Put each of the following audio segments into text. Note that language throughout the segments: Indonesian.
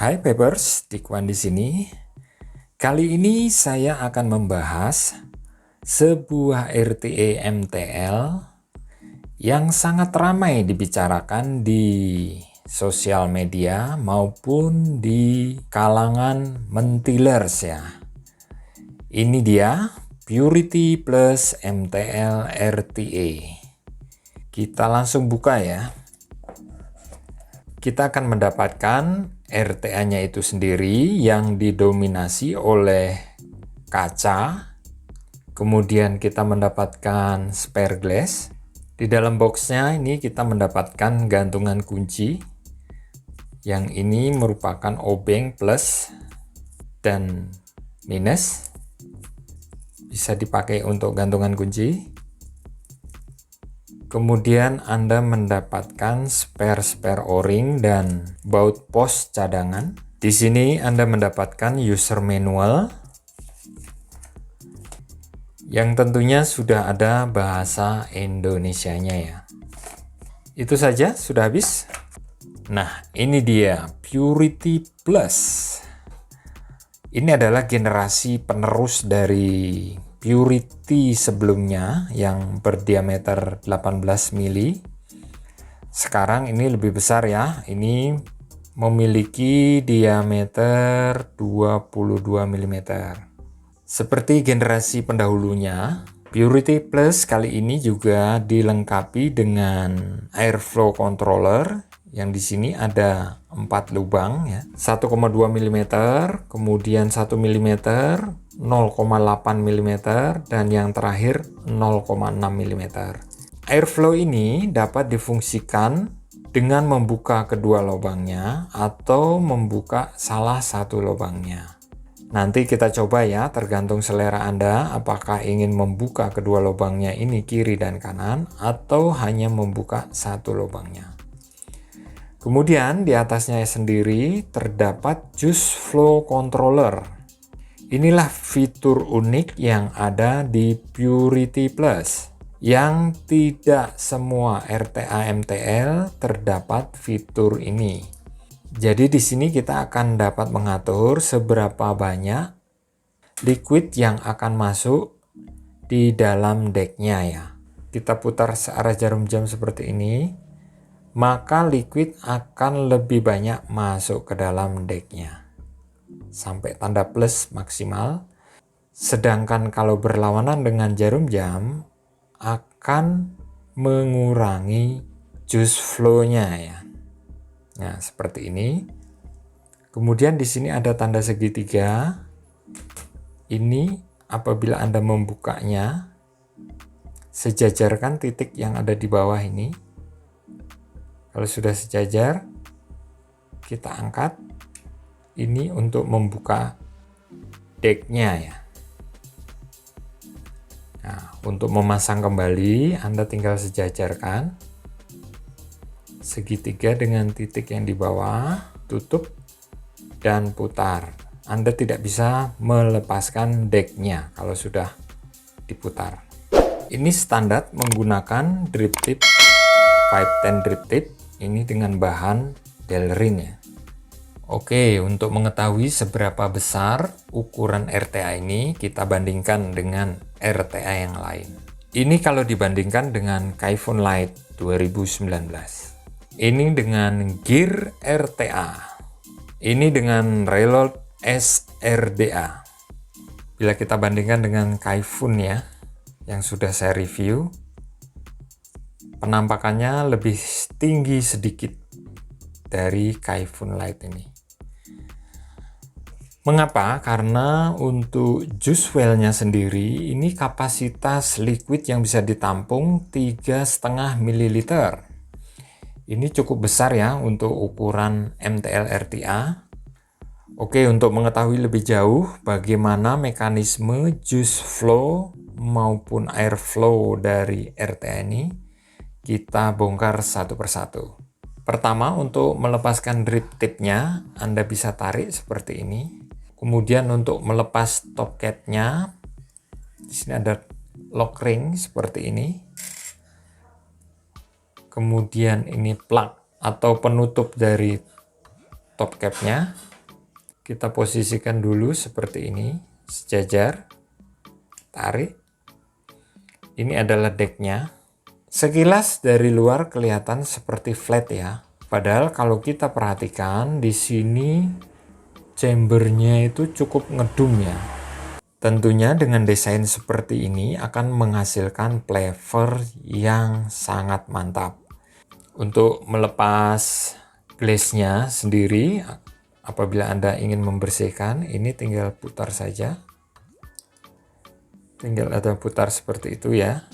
Hai Papers, Tikwan di sini. Kali ini saya akan membahas sebuah RTA MTL yang sangat ramai dibicarakan di sosial media maupun di kalangan mentilers ya. Ini dia Purity Plus MTL RTA. Kita langsung buka ya. Kita akan mendapatkan RTA-nya itu sendiri yang didominasi oleh kaca. Kemudian kita mendapatkan spare glass. Di dalam boxnya ini kita mendapatkan gantungan kunci. Yang ini merupakan obeng plus dan minus. Bisa dipakai untuk gantungan kunci. Kemudian Anda mendapatkan spare o-ring dan baut pos cadangan. Di sini Anda mendapatkan user manual yang tentunya sudah ada bahasa Indonesianya ya. Itu saja, sudah habis. Nah, ini dia Purity Plus. Ini adalah generasi penerus dari Purity sebelumnya yang berdiameter 18 mili. Sekarang ini lebih besar ya. Ini memiliki diameter 22 mm. Seperti generasi pendahulunya, Purity Plus kali ini juga dilengkapi dengan airflow controller yang di sini ada 4 lubang ya. 1,2 mm, kemudian 1 mm, 0,8 mm, dan yang terakhir 0,6 mm. Airflow ini dapat difungsikan dengan membuka kedua lubangnya atau membuka salah satu lubangnya. Nanti kita coba ya, tergantung selera Anda apakah ingin membuka kedua lubangnya ini kiri dan kanan atau hanya membuka satu lubangnya. Kemudian di atasnya sendiri terdapat juice flow controller. Inilah fitur unik yang ada di Purity Plus, yang tidak semua RTA MTL terdapat fitur ini. Jadi di sini kita akan dapat mengatur seberapa banyak liquid yang akan masuk di dalam decknya ya. Kita putar searah jarum jam seperti ini, maka liquid akan lebih banyak masuk ke dalam decknya sampai tanda plus maksimal. Sedangkan kalau berlawanan dengan jarum jam akan mengurangi juice flow-nya ya. Nah, seperti ini. Kemudian di sini ada tanda segitiga. Ini apabila Anda membukanya, sejajarkan titik yang ada di bawah ini. Kalau sudah sejajar, kita angkat. Ini untuk membuka decknya ya. Nah, untuk memasang kembali, Anda tinggal sejajarkan segitiga dengan titik yang di bawah, tutup dan putar. Anda tidak bisa melepaskan decknya kalau sudah diputar. Ini standar menggunakan drip tip 510 drip tip ini dengan bahan Delrin ya. Oke, untuk mengetahui seberapa besar ukuran RTA ini, kita bandingkan dengan RTA yang lain. Ini kalau dibandingkan dengan Kaifun Light 2019. Ini dengan gear RTA. Ini dengan reload SRDA. Bila kita bandingkan dengan Kaifun ya, yang sudah saya review, penampakannya lebih tinggi sedikit dari Kaifun Light ini. Mengapa? Karena untuk juice well-nya sendiri ini kapasitas liquid yang bisa ditampung 3,5 ml. Ini cukup besar ya untuk ukuran MTL RTA. Oke, untuk mengetahui lebih jauh bagaimana mekanisme juice flow maupun air flow dari RTA ini, kita bongkar satu persatu. Pertama, untuk melepaskan drip tipnya, Anda bisa tarik seperti ini. Kemudian untuk melepas top cap-nya, di sini ada lock ring seperti ini. Kemudian ini plug atau penutup dari top cap-nya. Kita posisikan dulu seperti ini, sejajar, tarik. Ini adalah decknya. Sekilas dari luar kelihatan seperti flat ya. Padahal kalau kita perhatikan di sini chambernya itu cukup ngedum ya. Tentunya dengan desain seperti ini akan menghasilkan flavor yang sangat mantap. Untuk melepas glaze-nya sendiri, apabila Anda ingin membersihkan, ini tinggal putar saja. Tinggal ada putar seperti itu ya.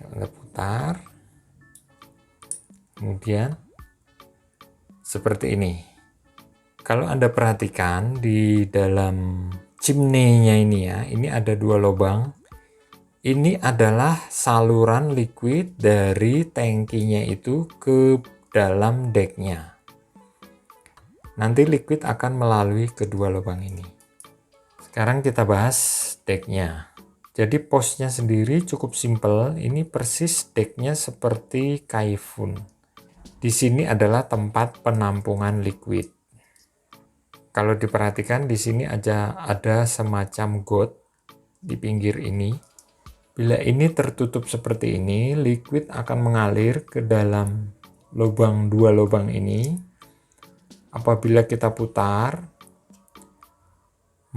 Anda putar. Kemudian seperti ini. Kalau Anda perhatikan di dalam chimney-nya ini ya, ini ada dua lubang. Ini adalah saluran liquid dari tangkinya itu ke dalam decknya. Nanti liquid akan melalui kedua lubang ini. Sekarang kita bahas decknya. Jadi posnya sendiri cukup simpel. Ini persis decknya seperti Kaifun. Di sini adalah tempat penampungan liquid. Kalau diperhatikan di sini ada semacam got di pinggir ini. Bila ini tertutup seperti ini, liquid akan mengalir ke dalam dua lubang ini. Apabila kita putar,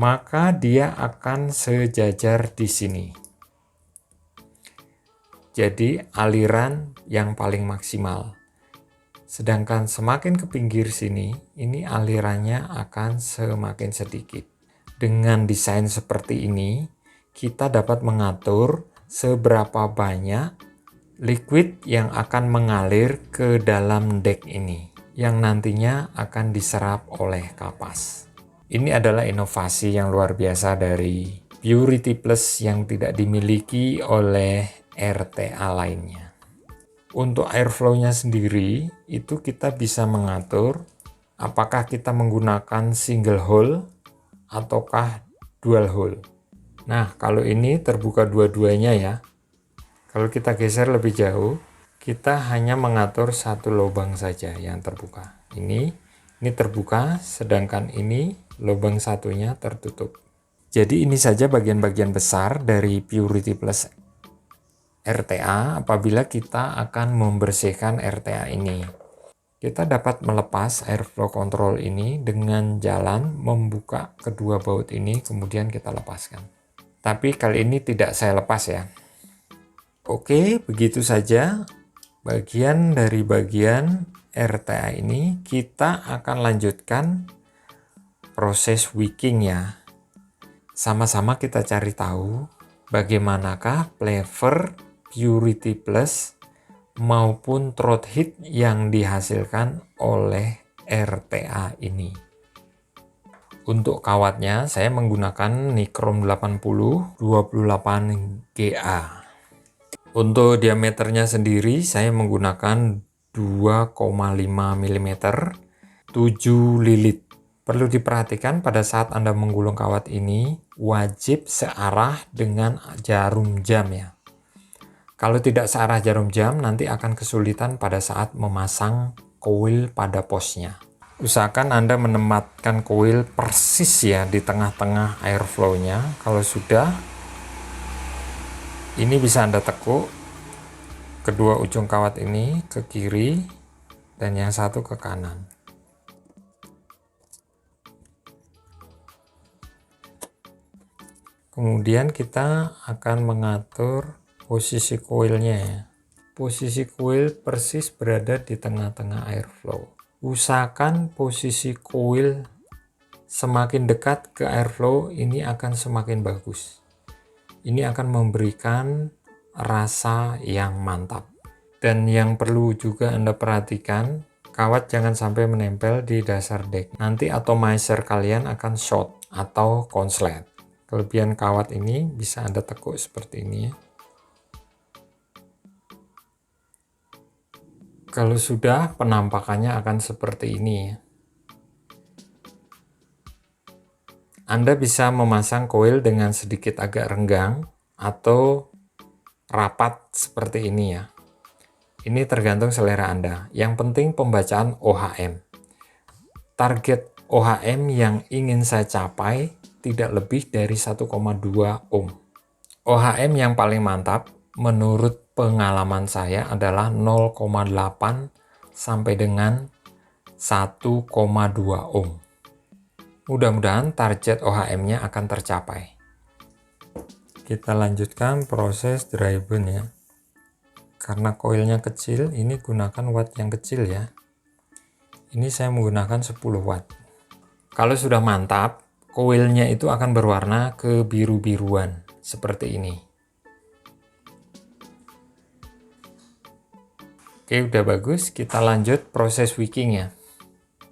maka dia akan sejajar di sini. Jadi aliran yang paling maksimal. Sedangkan semakin ke pinggir sini, ini alirannya akan semakin sedikit. Dengan desain seperti ini, kita dapat mengatur seberapa banyak liquid yang akan mengalir ke dalam deck ini, yang nantinya akan diserap oleh kapas. Ini adalah inovasi yang luar biasa dari Purity Plus yang tidak dimiliki oleh RTA lainnya. Untuk airflow-nya sendiri, itu kita bisa mengatur apakah kita menggunakan single hole ataukah dual hole. Nah, kalau ini terbuka dua-duanya ya. Kalau kita geser lebih jauh, kita hanya mengatur satu lubang saja yang terbuka. Ini terbuka, sedangkan ini lubang satunya tertutup. Jadi ini saja bagian-bagian besar dari Purity Plus RTA apabila kita akan membersihkan RTA ini. Kita dapat melepas airflow control ini dengan jalan membuka kedua baut ini, kemudian kita lepaskan. Tapi kali ini tidak saya lepas ya. Oke, begitu saja bagian dari bagian RTA ini. Kita akan lanjutkan proses wicking ya. Sama-sama kita cari tahu bagaimanakah flavor Purity Plus maupun throat heat yang dihasilkan oleh RTA ini. Untuk kawatnya saya menggunakan Nichrome 80 28GA. Untuk diameternya sendiri saya menggunakan 2,5 mm 7 lilit. Perlu diperhatikan pada saat Anda menggulung kawat ini wajib searah dengan jarum jam ya. Kalau tidak searah jarum jam, nanti akan kesulitan pada saat memasang coil pada posnya. Usahakan Anda menempatkan coil persis ya di tengah-tengah airflow-nya. Kalau sudah, ini bisa Anda tekuk kedua ujung kawat ini ke kiri dan yang satu ke kanan. Kemudian kita akan mengatur posisi coilnya ya. Posisi coil persis berada di tengah-tengah airflow. Usahakan posisi coil semakin dekat ke airflow, ini akan semakin bagus. Ini akan memberikan rasa yang mantap. Dan yang perlu juga Anda perhatikan, kawat jangan sampai menempel di dasar deck. Nanti atomizer kalian akan short atau konslet. Kelebihan kawat ini bisa Anda tekuk seperti ini ya. Kalau sudah, penampakannya akan seperti ini ya. Anda bisa memasang coil dengan sedikit agak renggang atau rapat seperti ini ya. Ini tergantung selera Anda. Yang penting pembacaan OHM. Target OHM yang ingin saya capai tidak lebih dari 1,2 ohm. OHM yang paling mantap menurut pengalaman saya adalah 0,8 sampai dengan 1,2 ohm. Mudah-mudahan target OHM-nya akan tercapai. Kita lanjutkan proses dry burn ya. Karena koilnya kecil, ini gunakan watt yang kecil ya. Ini saya menggunakan 10 watt. Kalau sudah mantap, koilnya itu akan berwarna kebiru-biruan seperti ini. Oke, udah bagus. Kita lanjut proses wicking ya.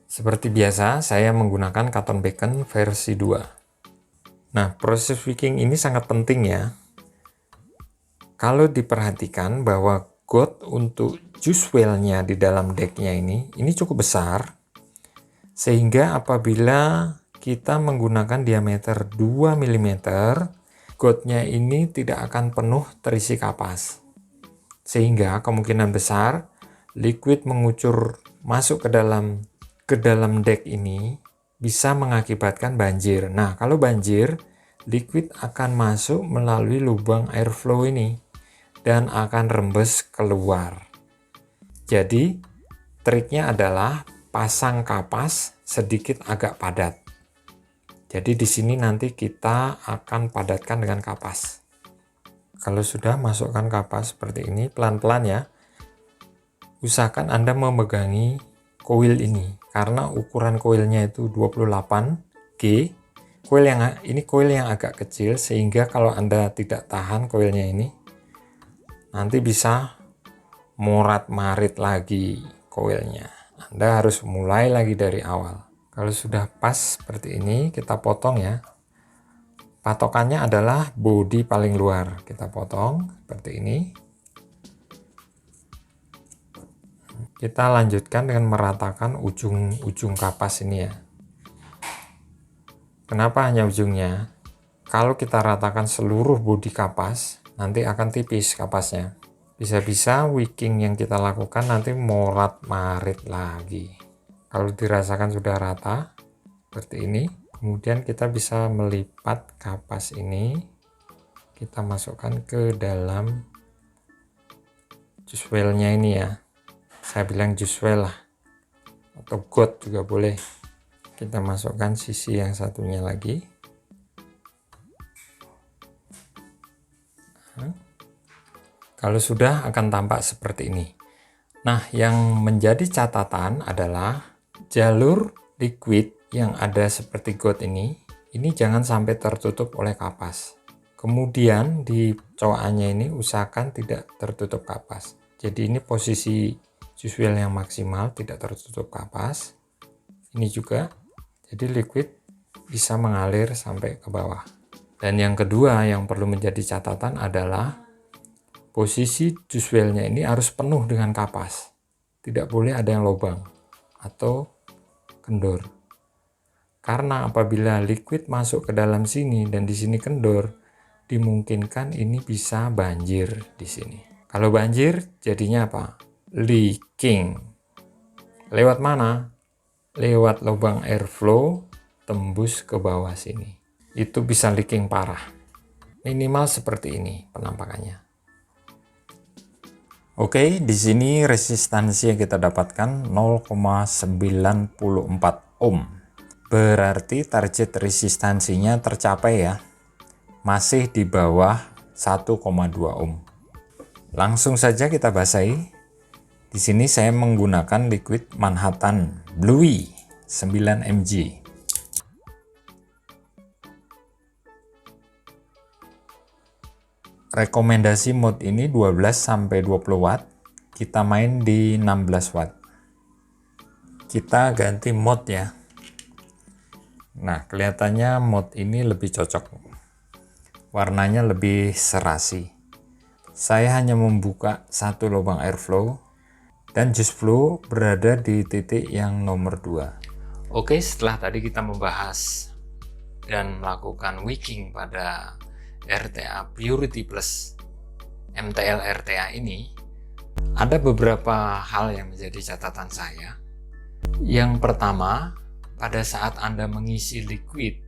Seperti biasa, saya menggunakan cotton bacon versi 2. Nah, proses wicking ini sangat penting ya. Kalau diperhatikan bahwa got untuk juice well-nya di dalam decknya ini cukup besar. Sehingga apabila kita menggunakan diameter 2 mm, gotnya ini tidak akan penuh terisi kapas. Sehingga kemungkinan besar liquid mengucur masuk ke dalam deck ini bisa mengakibatkan banjir. Nah, kalau banjir, liquid akan masuk melalui lubang airflow ini dan akan rembes keluar. Jadi, triknya adalah pasang kapas sedikit agak padat. Jadi di sini nanti kita akan padatkan dengan kapas. Kalau sudah masukkan kapas seperti ini, pelan-pelan ya. Usahakan Anda memegangi koil ini karena ukuran koilnya itu 28G. Ini koil yang agak kecil sehingga kalau Anda tidak tahan koilnya ini nanti bisa morat-marit lagi koilnya. Anda harus mulai lagi dari awal. Kalau sudah pas seperti ini, kita potong ya. Patokannya adalah bodi paling luar. Kita potong seperti ini. Kita lanjutkan dengan meratakan ujung kapas ini ya. Kenapa hanya ujungnya? Kalau kita ratakan seluruh bodi kapas, nanti akan tipis kapasnya. Bisa-bisa wicking yang kita lakukan nanti morat-marit lagi. Kalau dirasakan sudah rata, seperti ini, kemudian kita bisa melipat kapas ini, kita masukkan ke dalam juice well-nya ini ya. Saya bilang juice well lah, atau got juga boleh. Kita masukkan sisi yang satunya lagi. Kalau sudah akan tampak seperti ini. Nah, yang menjadi catatan adalah jalur liquid yang ada seperti got ini jangan sampai tertutup oleh kapas. Kemudian di coakannya ini usahakan tidak tertutup kapas. Jadi ini posisi juice well yang maksimal, tidak tertutup kapas. Ini juga, jadi liquid bisa mengalir sampai ke bawah. Dan yang kedua yang perlu menjadi catatan adalah posisi juice well-nya ini harus penuh dengan kapas. Tidak boleh ada yang lubang atau kendor. Karena apabila liquid masuk ke dalam sini dan di sini kendor, dimungkinkan ini bisa banjir di sini. Kalau banjir jadinya apa? Leaking. Lewat mana? Lewat lubang airflow tembus ke bawah sini. Itu bisa leaking parah. Minimal seperti ini penampakannya. Oke, di sini resistansi yang kita dapatkan 0,94 ohm. Berarti target resistansinya tercapai ya. Masih di bawah 1,2 ohm. Langsung saja kita basahi. Di sini saya menggunakan liquid Manhattan Bluey 9 mg. Rekomendasi mode ini 12-20 watt. Kita main di 16 watt. Kita ganti mode ya. Nah, kelihatannya mode ini lebih cocok. Warnanya lebih serasi. Saya hanya membuka satu lubang airflow dan juice flow berada di titik yang nomor 2. Oke, setelah tadi kita membahas dan melakukan wicking pada RTA Purity Plus MTL RTA ini, ada beberapa hal yang menjadi catatan saya. Yang pertama, pada saat Anda mengisi liquid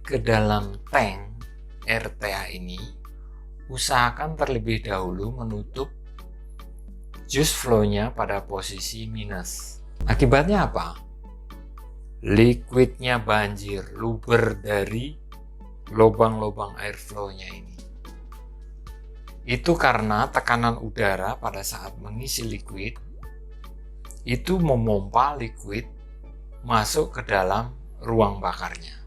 ke dalam tank RTA ini, usahakan terlebih dahulu menutup juice flow-nya pada posisi minus. Akibatnya apa? Liquidnya banjir, luber dari lubang-lubang airflow-nya ini. Itu karena tekanan udara pada saat mengisi liquid itu memompa liquid masuk ke dalam ruang bakarnya.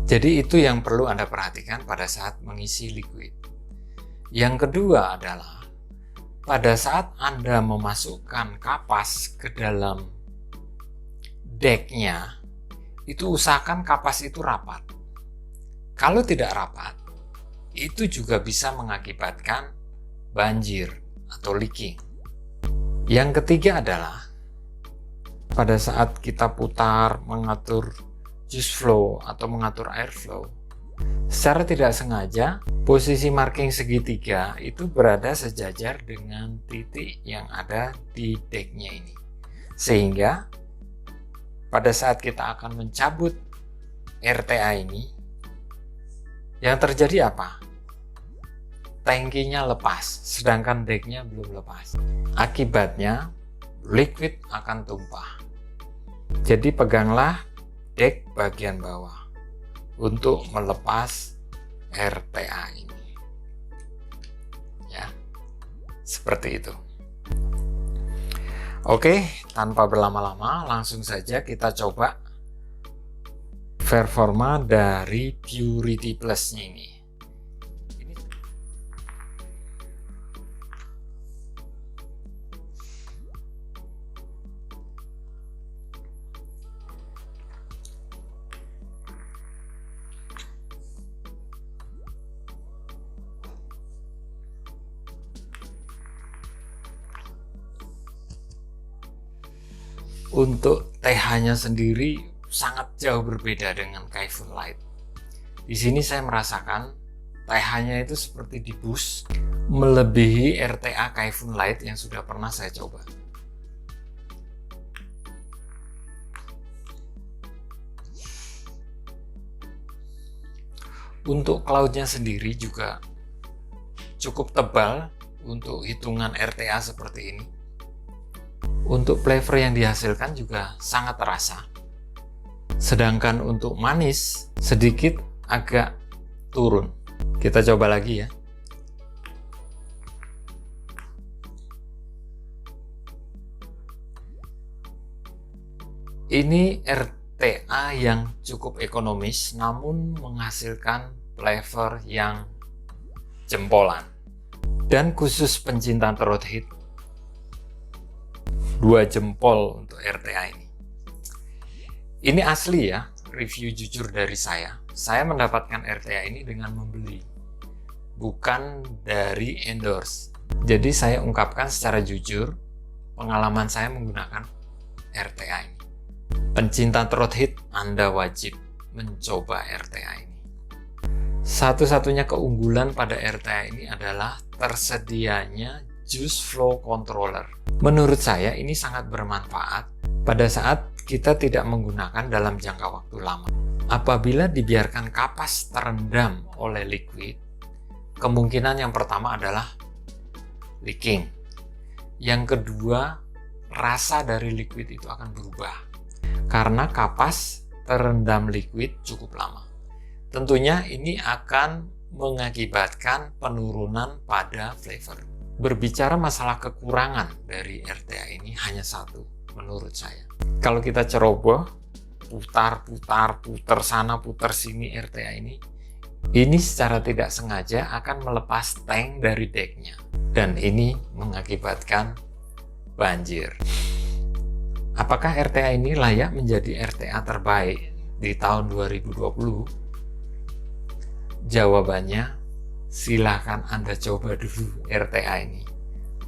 Jadi itu yang perlu Anda perhatikan pada saat mengisi liquid. Yang kedua adalah pada saat Anda memasukkan kapas ke dalam decknya, itu usahakan kapas itu rapat. Kalau tidak rapat, itu juga bisa mengakibatkan banjir atau leaking. Yang ketiga adalah pada saat kita putar mengatur juice flow atau mengatur air flow, secara tidak sengaja posisi marking segitiga itu berada sejajar dengan titik yang ada di decknya ini, sehingga pada saat kita akan mencabut RTA ini, yang terjadi apa? Tangkinya lepas, sedangkan decknya belum lepas. Akibatnya, liquid akan tumpah. Jadi peganglah deck bagian bawah untuk melepas RTA ini. Ya, seperti itu. Oke, tanpa berlama-lama, langsung saja kita coba performa dari Purity Plus-nya ini. Untuk TH-nya sendiri sangat jauh berbeda dengan Kaifun Light. Di sini saya merasakan TH-nya itu seperti di boost, melebihi RTA Kaifun Light yang sudah pernah saya coba. Untuk cloud-nya sendiri juga cukup tebal untuk hitungan RTA seperti ini. Untuk flavor yang dihasilkan juga sangat terasa. Sedangkan untuk manis sedikit agak turun. Kita coba lagi ya. Ini RTA yang cukup ekonomis namun menghasilkan flavor yang jempolan. Dan khusus pencinta throat heat, 2 jempol untuk RTA ini. Ini asli ya, review jujur dari saya. Saya mendapatkan RTA ini dengan membeli, bukan dari endorse. Jadi saya ungkapkan secara jujur pengalaman saya menggunakan RTA ini. Pencinta throat heat, Anda wajib mencoba RTA ini. Satu-satunya keunggulan pada RTA ini adalah tersedianya juice flow controller. Menurut saya ini sangat bermanfaat pada saat kita tidak menggunakan dalam jangka waktu lama. Apabila dibiarkan kapas terendam oleh liquid, kemungkinan yang pertama adalah leaking. Yang kedua, rasa dari liquid itu akan berubah karena kapas terendam liquid cukup lama. Tentunya ini akan mengakibatkan penurunan pada flavor. Berbicara masalah kekurangan dari RTA ini hanya satu menurut saya. Kalau kita ceroboh, putar sana, putar sini RTA ini secara tidak sengaja akan melepas tank dari decknya. Dan ini mengakibatkan banjir. Apakah RTA ini layak menjadi RTA terbaik di tahun 2020? Jawabannya, silahkan Anda coba dulu RTA ini.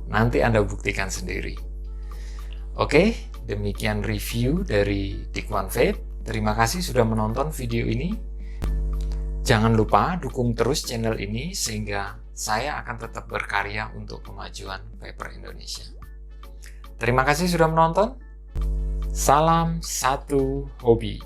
Nanti Anda buktikan sendiri. Oke, demikian review dari Dikwan Vape. Terima kasih sudah menonton video ini. Jangan lupa dukung terus channel ini sehingga saya akan tetap berkarya untuk kemajuan vapor Indonesia. Terima kasih sudah menonton. Salam satu hobi.